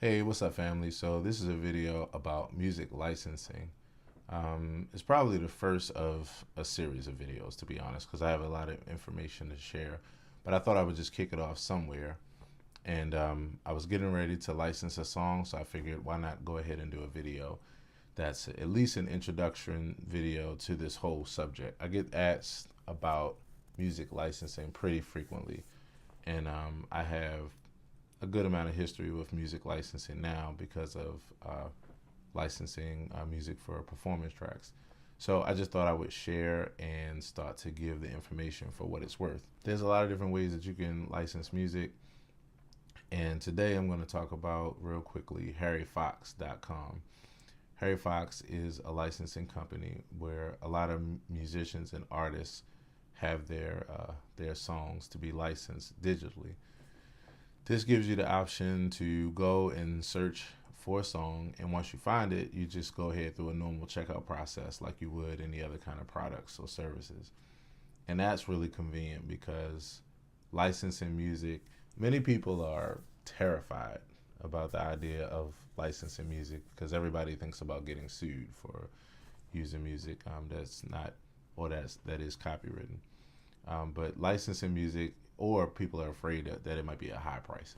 Hey, what's up, family? So, this is a video about music licensing. It's probably the first of a series of videos, to be honest, because I have a lot of information to share. But I thought I would just kick it off somewhere. And I was getting ready to license a song, so I figured why not go ahead and do a video that's at least an introduction video to this whole subject. I get asked about music licensing pretty frequently, and I have a good amount of history with music licensing now because of licensing music for performance tracks. So I just thought I would share and start to give the information for what it's worth. There's a lot of different ways that you can license music, and today I'm going to talk about real quickly harryfox.com. Harry Fox is a licensing company where a lot of musicians and artists have their songs to be licensed digitally. This gives you the option to go and search for a song, and once you find it, you just go ahead through a normal checkout process like you would any other kind of products or services. And that's really convenient because licensing music, many people are terrified about the idea of licensing music because everybody thinks about getting sued for using music that's not or that is copywritten. But licensing music, or people are afraid that it might be a high price.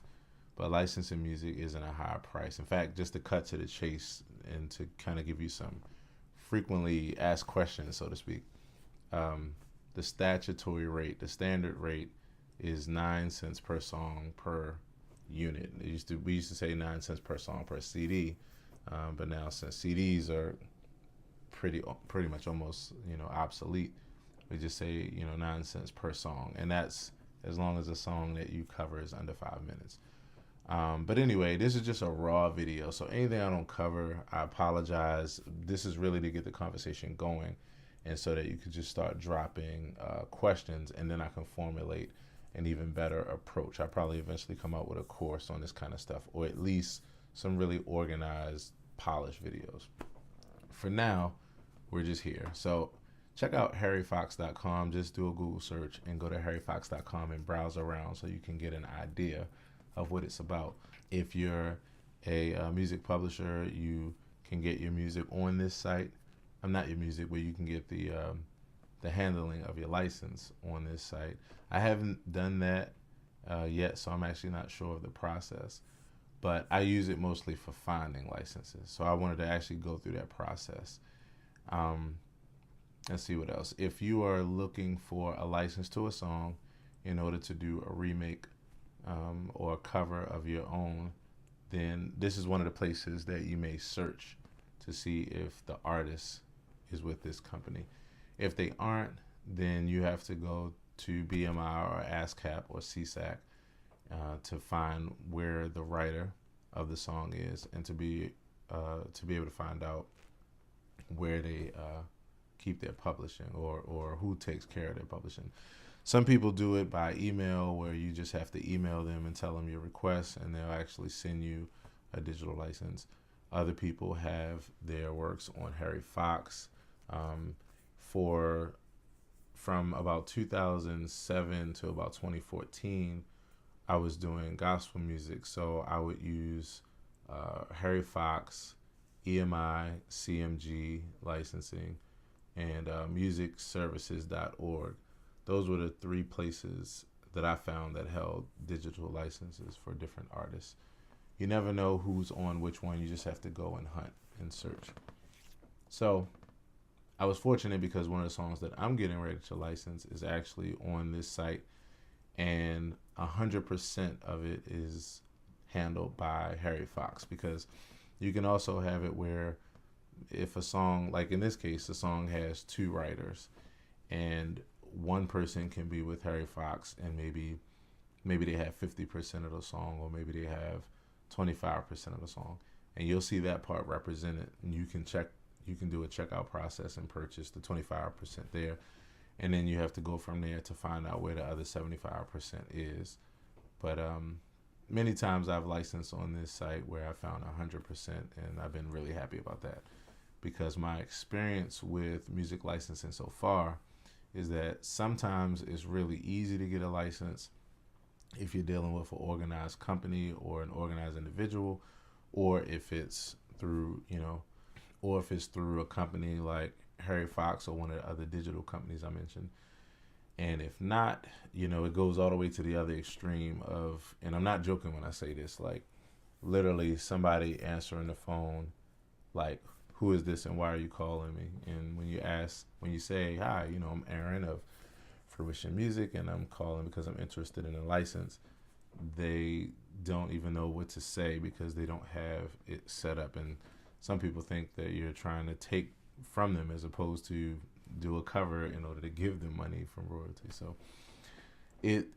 But licensing music isn't a high price. In fact, just to cut to the chase and to kind of give you some frequently asked questions, so to speak, the statutory rate, the standard rate, is 9 cents per song per unit. We used to say 9 cents per song per CD, but now since CDs are pretty much almost obsolete, we just say 9 cents per song, and that's as long as the song that you cover is under 5 minutes. But anyway, this is just a raw video, so anything I don't cover, I apologize. This is really to get the conversation going, and so that you could just start dropping questions, and then I can formulate an even better approach. I probably eventually come out with a course on this kind of stuff, or at least some really organized, polished videos. For now, we're just here. So check out harryfox.com. Just do a Google search and go to harryfox.com and browse around so you can get an idea of what it's about. If you're a music publisher, you can get your music on this site. I'm not your music, but you can get the handling of your license on this site. I haven't done that yet, so I'm actually not sure of the process. But I use it mostly for finding licenses. So I wanted to actually go through that process. Let's see what else. If you are looking for a license to a song in order to do a remake or a cover of your own, then this is one of the places that you may search to see if the artist is with this company. If they aren't, then you have to go to BMI or ASCAP or CSAC to find where the writer of the song is, and to be able to find out where they keep their publishing, or who takes care of their publishing. Some people do it by email, where you just have to email them and tell them your request, and they'll actually send you a digital license. Other people have their works on Harry Fox. From about 2007 to about 2014, I was doing gospel music, so I would use Harry Fox, EMI, CMG licensing, and musicservices.org. Those were the three places that I found that held digital licenses for different artists. You never know who's on which one. You just have to go and hunt and search. So I was fortunate because one of the songs that I'm getting ready to license is actually on this site, and 100% of it is handled by Harry Fox, because you can also have it where if a song, like in this case, the song has two writers, and one person can be with Harry Fox, and maybe they have 50% of the song, or maybe they have 25% of the song, and you'll see that part represented, and you can do a checkout process and purchase the 25% there, and then you have to go from there to find out where the other 75% is. But many times I've licensed on this site where I found 100%, and I've been really happy about that, because my experience with music licensing so far is that sometimes it's really easy to get a license if you're dealing with an organized company or an organized individual, or if it's through, or if it's through a company like Harry Fox or one of the other digital companies I mentioned. And if not, it goes all the way to the other extreme of, and I'm not joking when I say this, like literally somebody answering the phone, like, who is this and why are you calling me? And when you say, hi, I'm Aaron of Fruition Music and I'm calling because I'm interested in a license, they don't even know what to say because they don't have it set up. And some people think that you're trying to take from them as opposed to do a cover in order to give them money from royalty. So it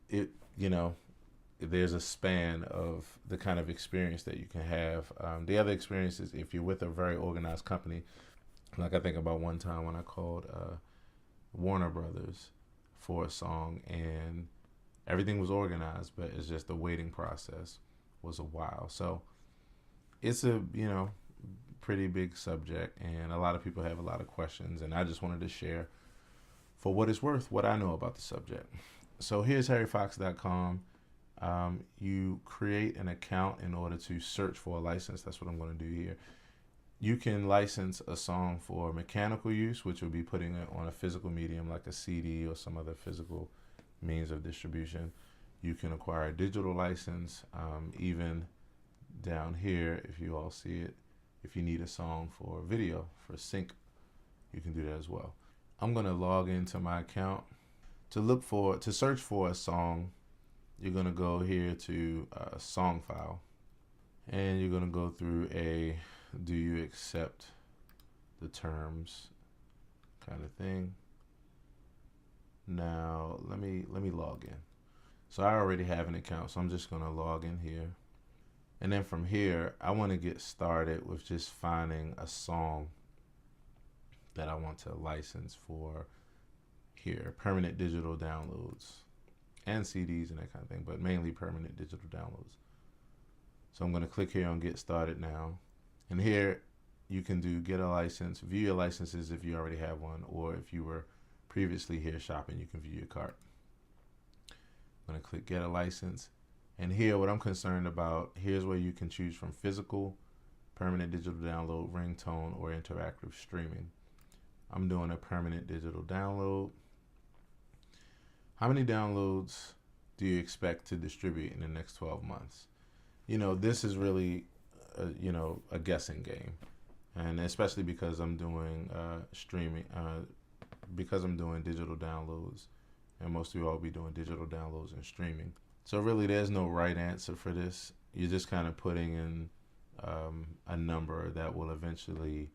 there's a span of the kind of experience that you can have. The other experience is if you're with a very organized company. Like I think about one time when I called Warner Brothers for a song and everything was organized, but it's just the waiting process was a while. So it's a pretty big subject, and a lot of people have a lot of questions, and I just wanted to share, for what it's worth, what I know about the subject. So here's harryfox.com. You create an account in order to search for a license. That's what I'm going to do here. You can license a song for mechanical use, which would be putting it on a physical medium like a CD or some other physical means of distribution. You can acquire a digital license, even down here, if you all see it. If you need a song for video, for sync, you can do that as well. I'm going to log into my account. To search for a song, you're going to go here to song file, and you're going to go through do you accept the terms kind of thing. Now let me log in. So I already have an account, so I'm just going to log in here. And then from here, I want to get started with just finding a song that I want to license for here. Permanent digital downloads and CDs and that kind of thing, but mainly permanent digital downloads. So I'm going to click here on Get Started Now. And here you can do Get a License, view your licenses if you already have one, or if you were previously here shopping, you can view your cart. I'm going to click Get a License. And here, what I'm concerned about, here's where you can choose from physical, permanent digital download, ringtone, or interactive streaming. I'm doing a permanent digital download. How many downloads do you expect to distribute in the next 12 months? This is really, a guessing game. And especially because I'm doing streaming, because I'm doing digital downloads, and most of you all will be doing digital downloads and streaming. So really, there's no right answer for this. You're just kind of putting in a number that will eventually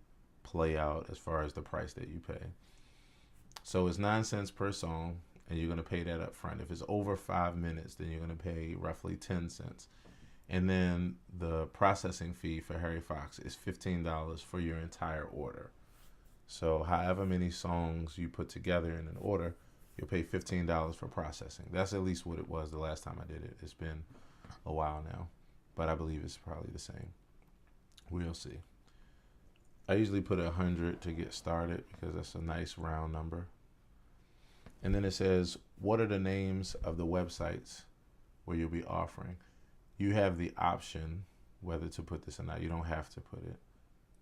play out as far as the price that you pay. So it's 9 cents per song, and you're going to pay that up front. If it's over 5 minutes, then you're going to pay roughly 10 cents. And then the processing fee for Harry Fox is $15 for your entire order. So however many songs you put together in an order, you'll pay $15 for processing. That's at least what it was the last time I did it. It's been a while now, but I believe it's probably the same. We'll see. I usually put 100 to get started because that's a nice round number. And then it says, what are the names of the websites where you'll be offering? You have the option whether to put this or not. You don't have to put it.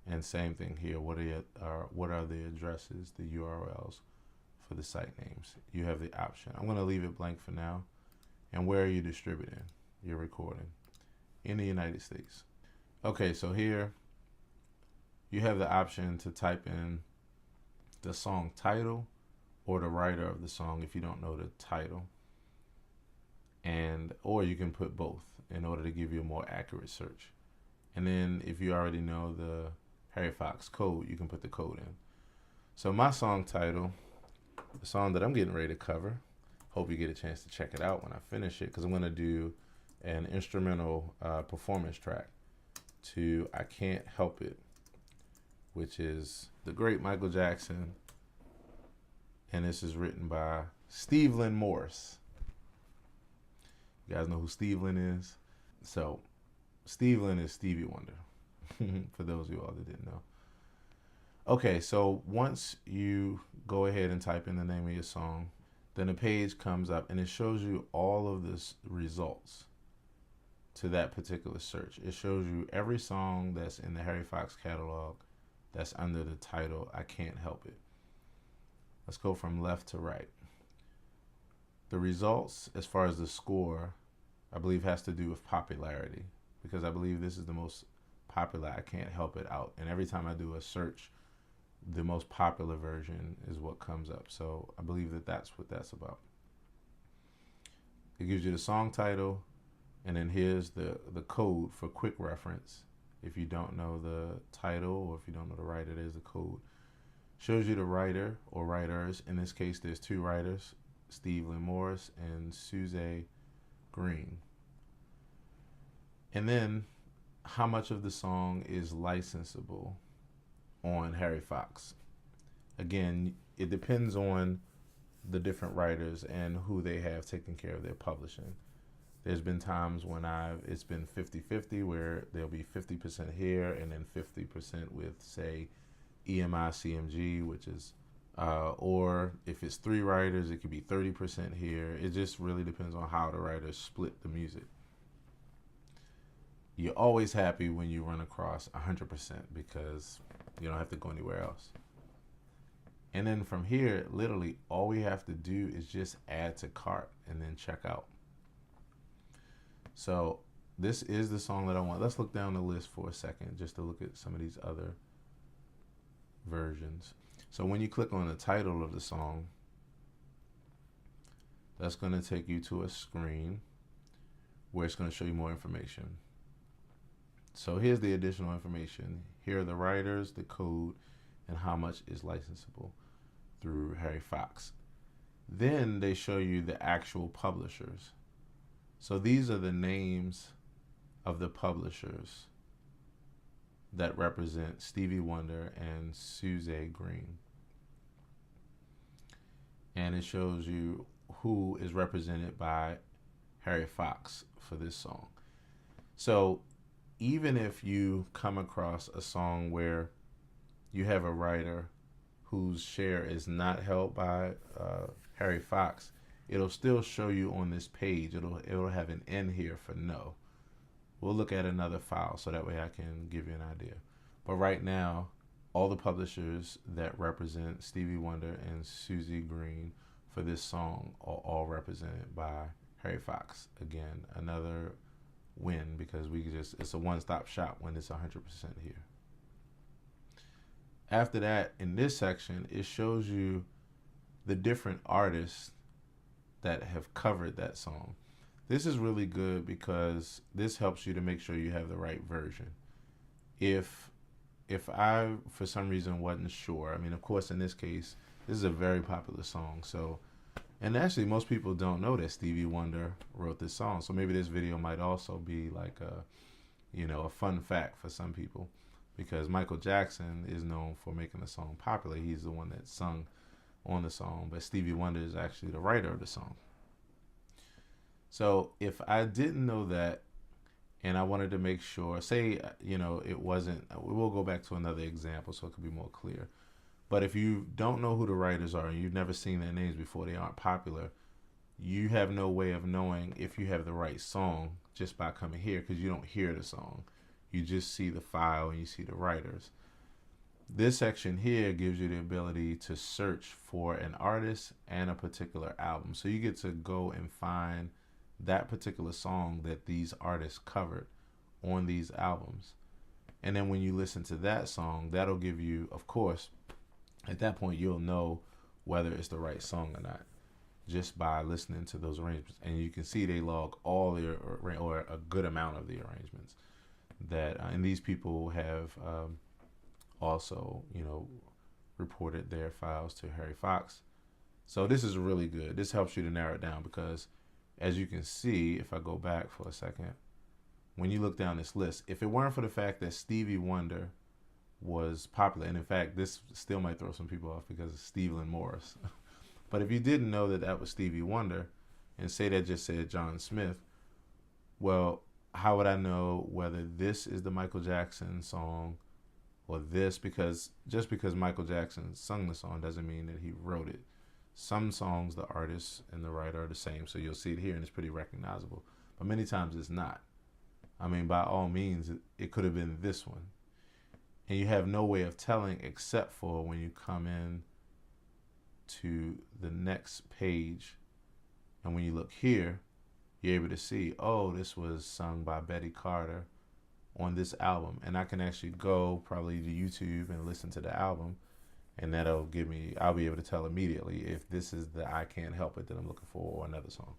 And same thing here. What are the addresses, the URLs for the site names? You have the option. I'm going to leave it blank for now. And where are you distributing? You're recording in the United States. Okay, so here you have the option to type in the song title or the writer of the song if you don't know the title. Or you can put both in order to give you a more accurate search. And then if you already know the Harry Fox code, you can put the code in. So my song title, the song that I'm getting ready to cover, hope you get a chance to check it out when I finish it, because I'm going to do an instrumental performance track to I Can't Help It, which is the great Michael Jackson. And this is written by Steve Lynn Morris. You guys know who Steve Lynn is? So Steve Lynn is Stevie Wonder, for those of you all that didn't know. Okay, so once you go ahead and type in the name of your song, then a page comes up and it shows you all of the results. to that particular search. It shows you every song that's in the Harry Fox catalog that's under the title I Can't Help It. Let's go from left to right. The results, as far as the score, I believe has to do with popularity, because I believe this is the most popular I Can't Help It out. And every time I do a search, the most popular version is what comes up. So I believe that that's what that's about. It gives you the song title, and then here's the code for quick reference. If you don't know the title or if you don't know the writer, there's the code. Shows you the writer or writers. In this case, there's two writers, Steve Morris and Suze Green. And then how much of the song is licensable on Harry Fox. Again, it depends on the different writers and who they have taking care of their publishing. There's been times when it's been 50-50, where there'll be 50% here and then 50% with, say, EMI CMG, which is, or if it's three writers, it could be 30% here. It just really depends on how the writers split the music. You're always happy when you run across 100% because you don't have to go anywhere else. And then from here, literally all we have to do is just add to cart and then check out. So this is the song that I want. Let's look down the list for a second just to look at some of these other versions. So when you click on the title of the song, that's going to take you to a screen where it's going to show you more information. So here's the additional information. Here are the writers, the code, and how much is licensable through Harry Fox. Then they show you the actual publishers. So these are the names of the publishers that represent Stevie Wonder and Suze Green. And it shows you who is represented by Harry Fox for this song. So even if you come across a song where you have a writer whose share is not held by Harry Fox, it'll still show you on this page. It'll have an N here for no. We'll look at another file so that way I can give you an idea. But right now, all the publishers that represent Stevie Wonder and Suze Green for this song are all represented by Harry Fox. Again, another win because it's a one-stop shop when it's 100% here. After that, in this section, it shows you the different artists that have covered that song. This is really good because this helps you to make sure you have the right version. If I, for some reason, wasn't sure, I mean, of course, in this case, this is a very popular song. So, and actually, most people don't know that Stevie Wonder wrote this song. So maybe this video might also be like a fun fact for some people, because Michael Jackson is known for making the song popular. He's the one that sung on the song, but Stevie Wonder is actually the writer of the song. So if I didn't know that and I wanted to make sure, say, it wasn't, we'll go back to another example so it could be more clear. But if you don't know who the writers are and you've never seen their names before, they aren't popular, you have no way of knowing if you have the right song just by coming here, because you don't hear the song. You just see the file and you see the writers. This section here gives you the ability to search for an artist and a particular album. So you get to go and find that particular song that these artists covered on these albums. And then when you listen to that song, that'll give you, of course, at that point, you'll know whether it's the right song or not just by listening to those arrangements. And you can see they log all the, or a good amount of the arrangements that, and these people have also, reported their files to Harry Fox. So this is really good. This helps you to narrow it down because, as you can see, if I go back for a second, when you look down this list, if it weren't for the fact that Stevie Wonder was popular, and in fact, this still might throw some people off because it's Steve Morris. But if you didn't know that that was Stevie Wonder, and say that just said John Smith, well, how would I know whether this is the Michael Jackson song or this? Because just because Michael Jackson sung the song doesn't mean that he wrote it. Some songs, the artist and the writer are the same, so you'll see it here and it's pretty recognizable. But many times it's not. I mean, by all means, it could have been this one. And you have no way of telling except for when you come in to the next page. And when you look here, you're able to see, oh, this was sung by Betty Carter on this album. And I can actually go probably to YouTube and listen to the album. And that'll give me, I'll be able to tell immediately if this is the I Can't Help It that I'm looking for or another song.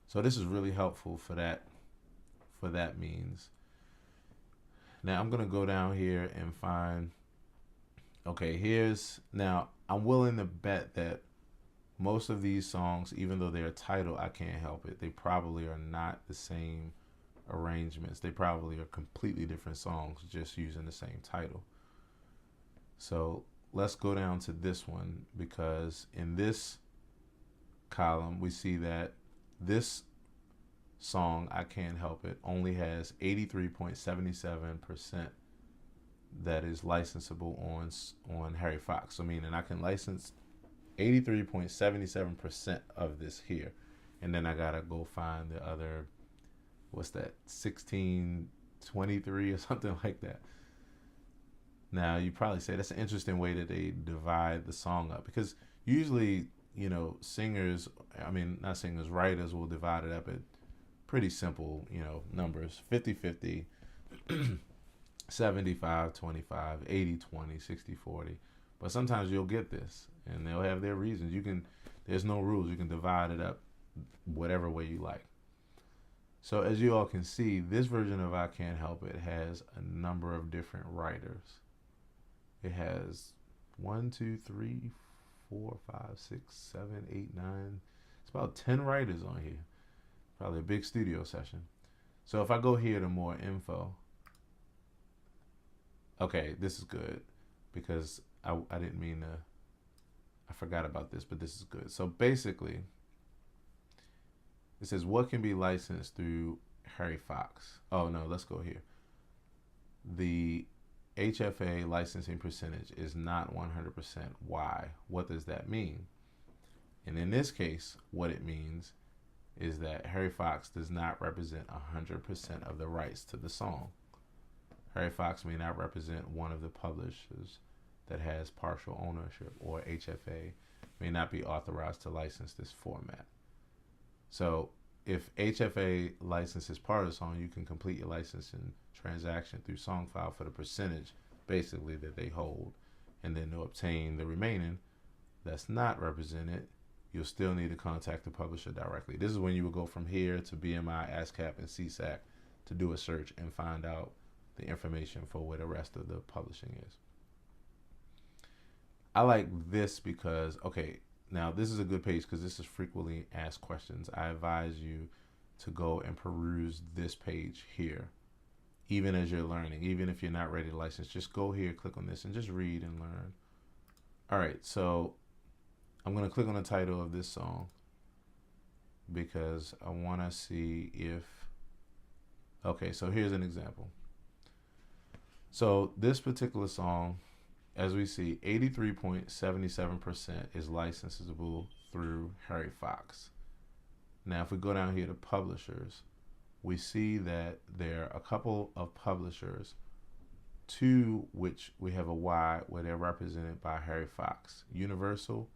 So this is really helpful for that means. Now I'm going to go down here and find, okay, now I'm willing to bet that most of these songs, even though they're titled I Can't Help It, they probably are not the same arrangements. They probably are completely different songs just using the same title. So let's go down to this one, because in this column we see that this song I Can't Help It only has 83.77% that is licensable on Harry Fox. So meaning I can license 83.77% of this here, and then I gotta go find the other, what's that, 1623 or something like that. Now you probably say that's an interesting way that they divide the song up, because usually, singers, I mean not singers, writers will divide it up at pretty simple, numbers, 50-50, 75-25, 80-20, 60-40. But sometimes you'll get this, and they'll have their reasons. There's no rules. You can divide it up whatever way you like. So as you all can see, this version of I Can't Help It has a number of different writers. It has 1, 2, 3, 4, 5, 6, 7, 8, 9. It's about 10 writers on here. Probably a big studio session. So if I go here to more info, okay, this is good, because I didn't mean to, I forgot about this, but this is good. So basically, it says what can be licensed through Harry Fox. Oh no, let's go here. The HFA licensing percentage is not 100%. Why? What does that mean? And in this case, what it means is that Harry Fox does not represent 100% of the rights to the song. Harry Fox may not represent one of the publishers that has partial ownership, or HFA may not be authorized to license this format. So if HFA licenses part of the song, you can complete your licensing transaction through Songfile for the percentage basically that they hold, and then to obtain the remaining that's not represented, you'll still need to contact the publisher directly. This is when you would go from here to BMI, ASCAP, and CSAC to do a search and find out the information for where the rest of the publishing is. I like this because, okay, now this is a good page because this is frequently asked questions. I advise you to go and peruse this page here, even as you're learning, even if you're not ready to license. Just go here, click on this, and just read and learn. All right, so I'm going to click on the title of this song because I want to see if, okay, so here's an example. So this particular song, as we see, 83.77% is licensable through Harry Fox. Now, if we go down here to publishers, we see that there are a couple of publishers, two which we have a Y where they're represented by Harry Fox. Universal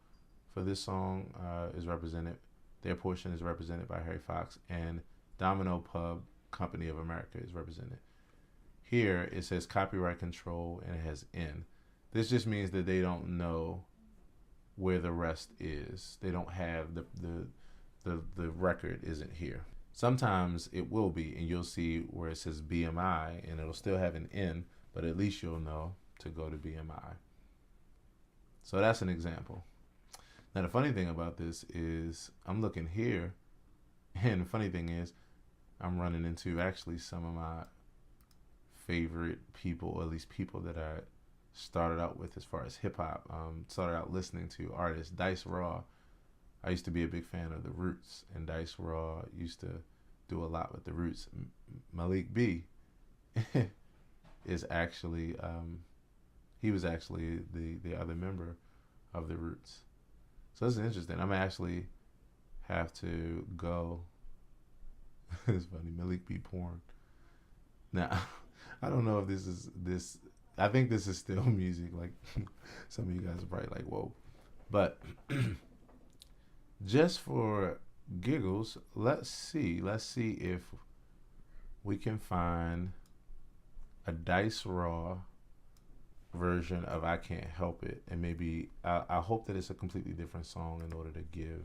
for this song is represented, their portion is represented by Harry Fox, and Domino Pub Company of America is represented. Here it says copyright control and it has N. This just means that they don't know where the rest is. They don't have the record isn't here. Sometimes it will be, and you'll see where it says BMI and it'll still have an N, but at least you'll know to go to BMI. So that's an example. Now the funny thing about this is I'm looking here, and the funny thing is I'm running into actually some of my favorite people, or at least people that I started out with as far as hip hop. Started out listening to artists. Dice Raw. I used to be a big fan of the Roots, and Dice Raw used to do a lot with the Roots. Malik B is actually he was actually the other member of the Roots. So this is interesting. I'm actually have to go. It's funny, Malik B porn. Now, I don't know if this. I think this is still music. Like some of you guys are probably like, "Whoa," but just for giggles, let's see. Let's see if we can find a Dice Raw version of "I Can't Help It," and maybe I hope that it's a completely different song in order to give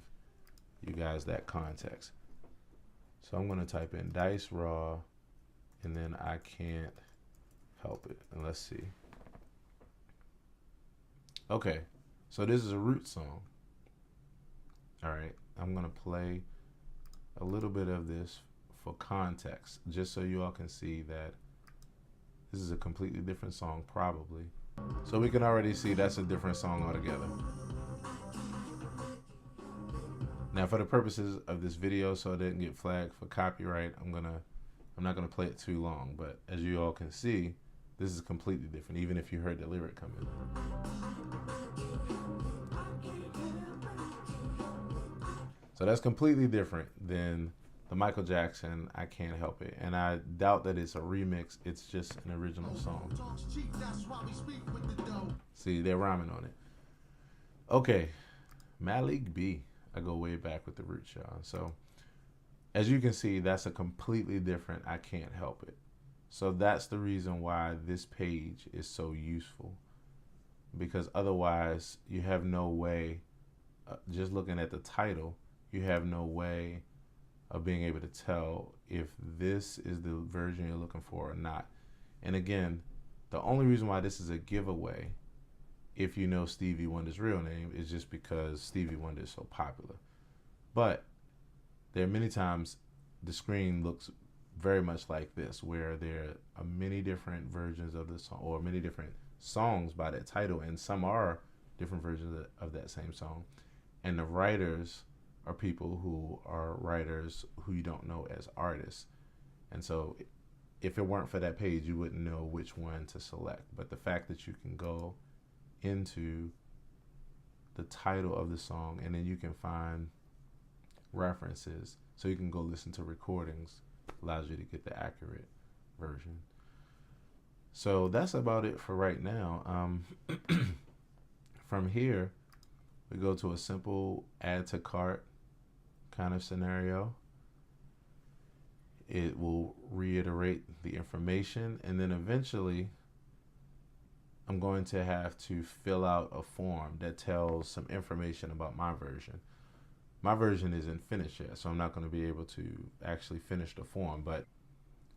you guys that context. So I'm going to type in Dice Raw and then "I Can't Help It," and let's see. Okay, so this is a Root song. All right, I'm going to play a little bit of this for context, just so you all can see that this is a completely different song, probably. So we can already see that's a different song altogether. Now, for the purposes of this video, so it didn't get flagged for copyright, I'm not gonna play it too long. But as you all can see, this is completely different, even if you heard the lyric come in. So that's completely different than the Michael Jackson "I Can't Help It," and I doubt that it's a remix. It's just an original song. See, they're rhyming on it. Okay, Malik B. I go way back with the Roots, y'all. So as you can see, that's a completely different "I Can't Help It." So that's the reason why this page is so useful, because otherwise you have no way, just looking at the title, you have no way of being able to tell if this is the version you're looking for or not. And again, the only reason why this is a giveaway, if you know Stevie Wonder's real name, is just because Stevie Wonder is so popular. But there are many times the screen looks very much like this, where there are many different versions of the song, or many different songs by that title, and some are different versions of that same song. And the writers are people who are writers who you don't know as artists. And so if it weren't for that page, you wouldn't know which one to select. But the fact that you can go into the title of the song and then you can find references, so you can go listen to recordings, allows you to get the accurate version. So that's about it for right now. From here, we go to a simple add to cart kind of scenario. It will reiterate the information, and then eventually I'm going to have to fill out a form that tells some information about my version. My version isn't finished yet, so I'm not going to be able to actually finish the form. But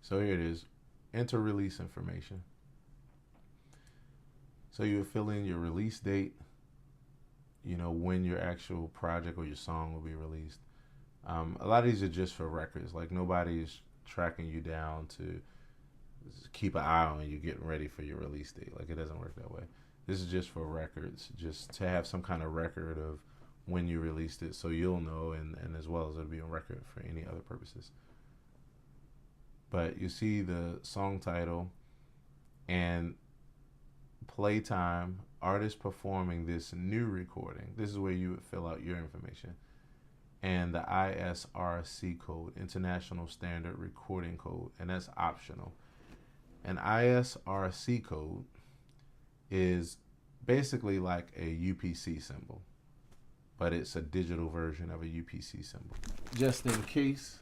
so here it is. Enter release information. So you fill in your release date, you know, when your actual project or your song will be released. A lot of these are just for records. Like, nobody's tracking you down to keep an eye on you getting ready for your release date. Like, it doesn't work that way. This is just for records, just to have some kind of record of when you released it, so you'll know, and as well as it'll be on record for any other purposes. But you see the song title and playtime, artist performing this new recording. This is where you would fill out your information. And the ISRC code, International Standard Recording Code, and that's optional. An ISRC code is basically like a UPC symbol, but it's a digital version of a UPC symbol. Just in case,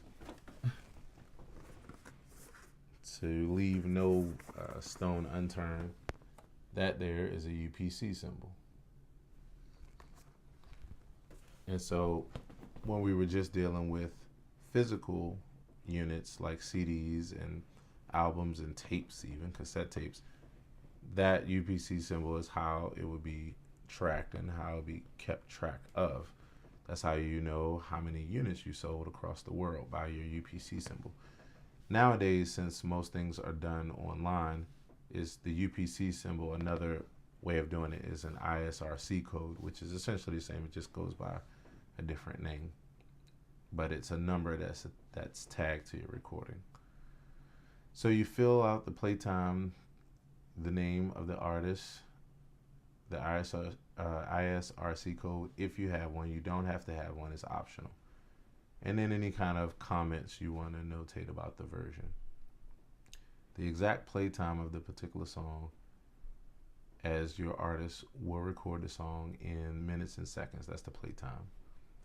to leave no stone unturned, that there is a UPC symbol. And so when we were just dealing with physical units like CDs and albums and tapes, even cassette tapes, that UPC symbol is how it would be tracked and how it would be kept track of. That's how you know how many units you sold across the world, by your UPC symbol. Nowadays, since most things are done online, is the UPC symbol. Another way of doing it is an ISRC code, which is essentially the same. It just goes by a different name, but it's a number that's tagged to your recording. So you fill out the playtime, the name of the artist, the ISRC code if you have one. You don't have to have one, it's optional. And then any kind of comments you want to notate about the version. the exact playtime of the particular song, as your artist will record the song in minutes and seconds. That's the playtime.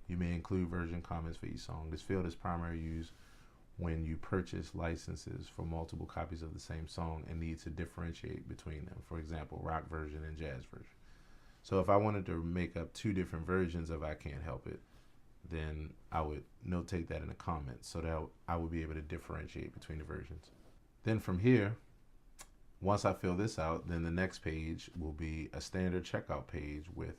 You may include version comments for each song. This field is primarily used when you purchase licenses for multiple copies of the same song and need to differentiate between them. For example, rock version and jazz version. So if I wanted to make up two different versions of I Can't Help It, then I would notate that in the comments so that I would be able to differentiate between the versions. Then from here, once I fill this out, then the next page will be a standard checkout page with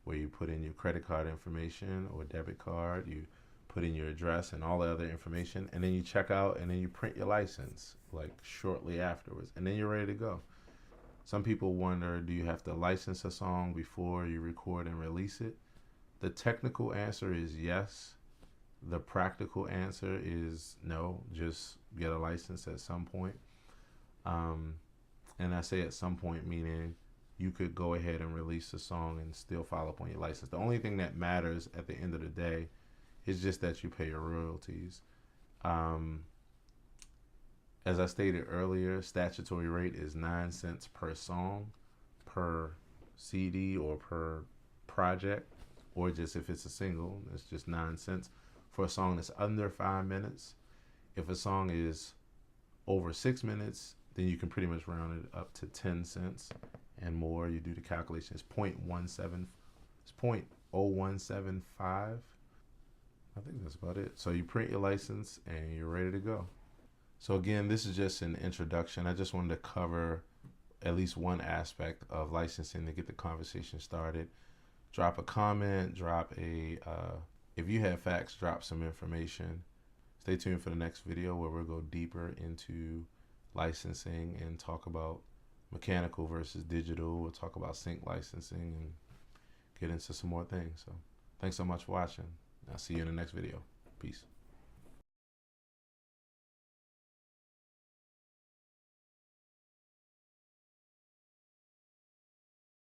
where you put in your credit card information or debit card, you put in your address and all the other information, and then you check out and then you print your license like shortly afterwards, and then you're ready to go. Some people wonder, do you have to license a song before you record and release it? The technical answer is yes. The practical answer is no, just get a license at some point. And I say at some point, meaning you could go ahead and release a song and still follow up on your license. The only thing that matters at the end of the day is just that you pay your royalties. As I stated earlier, statutory rate is 9 cents per song, per CD or per project, or just if it's a single, it's just 9 cents for a song that's under 5 minutes. If a song is over 6 minutes, then you can pretty much round it up to 10 cents and more. You do the calculation, it's 0.0175. I think that's about it. So you print your license and you're ready to go. So again, this is just an introduction. I just wanted to cover at least one aspect of licensing to get the conversation started. Drop a comment, if you have facts, drop some information. Stay tuned for the next video where we'll go deeper into licensing and talk about mechanical versus digital. We'll talk about sync licensing and get into some more things. So thanks so much for watching. I'll see you in the next video. Peace.